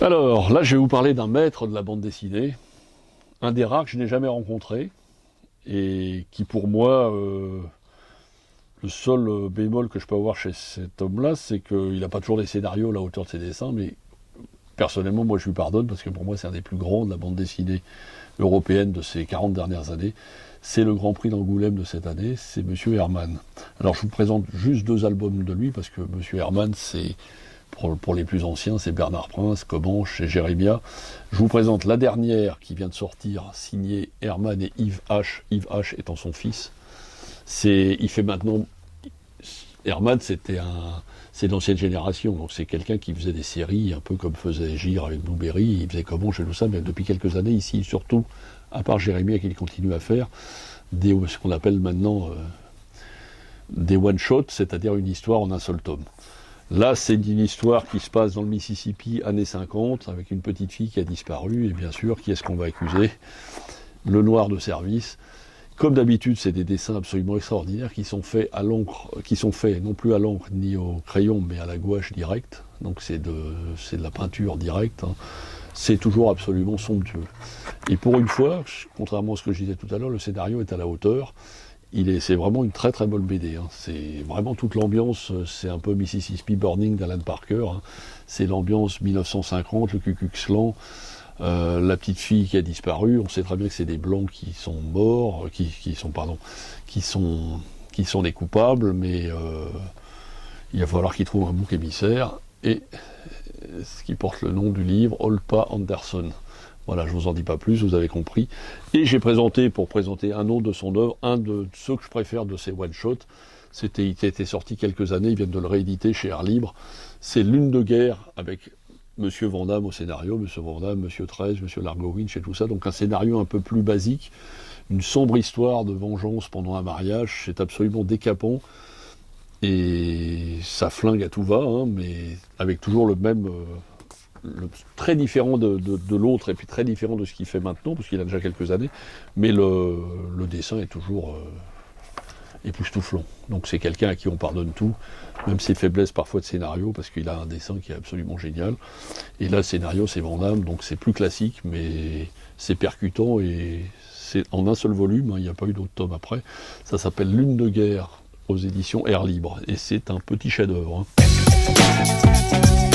Alors, là, je vais vous parler d'un maître de la bande dessinée, un des rares que je n'ai jamais rencontré, et qui pour moi, le seul bémol que je peux avoir chez cet homme-là, c'est qu'il n'a pas toujours des scénarios à la hauteur de ses dessins, mais personnellement, moi je lui pardonne, parce que pour moi c'est un des plus grands de la bande dessinée européenne de ces 40 dernières années. C'est le Grand Prix d'Angoulême de cette année, c'est Monsieur Herman. Alors je vous présente juste 2 albums de lui, parce que Monsieur Herman, c'est, pour les plus anciens, c'est Bernard Prince, Comanche et Jérémia. Je vous présente la dernière qui vient de sortir, signée Herman et Yves H. Yves H étant son fils. Il fait maintenant... Herman, c'est l'ancienne génération, donc c'est quelqu'un qui faisait des séries, un peu comme faisait Gire avec Blueberry, il faisait Comanche et tout ça, mais depuis quelques années ici, surtout, à part Jérémia qu'il continue à faire, ce qu'on appelle maintenant des one-shots, c'est-à-dire une histoire en un seul tome. Là, c'est une histoire qui se passe dans le Mississippi, années 50, avec une petite fille qui a disparu, et bien sûr, qui est-ce qu'on va accuser? Le noir de service. Comme d'habitude, c'est des dessins absolument extraordinaires qui sont faits à l'encre, qui sont faits non plus à l'encre ni au crayon, mais à la gouache directe. Donc c'est de la peinture directe. Hein. C'est toujours absolument somptueux. Et pour une fois, contrairement à ce que je disais tout à l'heure, le scénario est à la hauteur. C'est vraiment une très très bonne BD. Hein. C'est vraiment toute l'ambiance, c'est un peu Mississippi Burning d'Alan Parker. Hein. C'est l'ambiance 1950, le Ku Klux Klan. La petite fille qui a disparu, on sait très bien que c'est des blancs qui sont morts, qui sont des coupables, mais il va falloir qu'ils trouvent un bouc émissaire, et ce qui porte le nom du livre, Olpa Anderson. Voilà, je vous en dis pas plus, vous avez compris. Et j'ai présenté, pour présenter un autre de son œuvre, un de ceux que je préfère de ses one-shots. Il était sorti quelques années, ils viennent de le rééditer chez Air Libre. C'est Lune de guerre avec Monsieur Van Damme au scénario, Monsieur Van Damme, Monsieur 13, Monsieur Largo Winch et tout ça, donc un scénario un peu plus basique, une sombre histoire de vengeance pendant un mariage, c'est absolument décapant, et ça flingue à tout va, hein, mais avec toujours le même, très différent de l'autre, et puis très différent de ce qu'il fait maintenant, parce qu'il a déjà quelques années, mais le dessin est toujours époustouflant. Donc c'est quelqu'un à qui on pardonne tout, même ses faiblesses parfois de scénario, parce qu'il a un dessin qui est absolument génial. Et là, le scénario, c'est Van Damme, donc c'est plus classique, mais c'est percutant, et c'est en un seul volume, hein, il n'y a pas eu d'autres tomes après. Ça s'appelle Lune de guerre, aux éditions Air Libre, et c'est un petit chef-d'œuvre. Hein.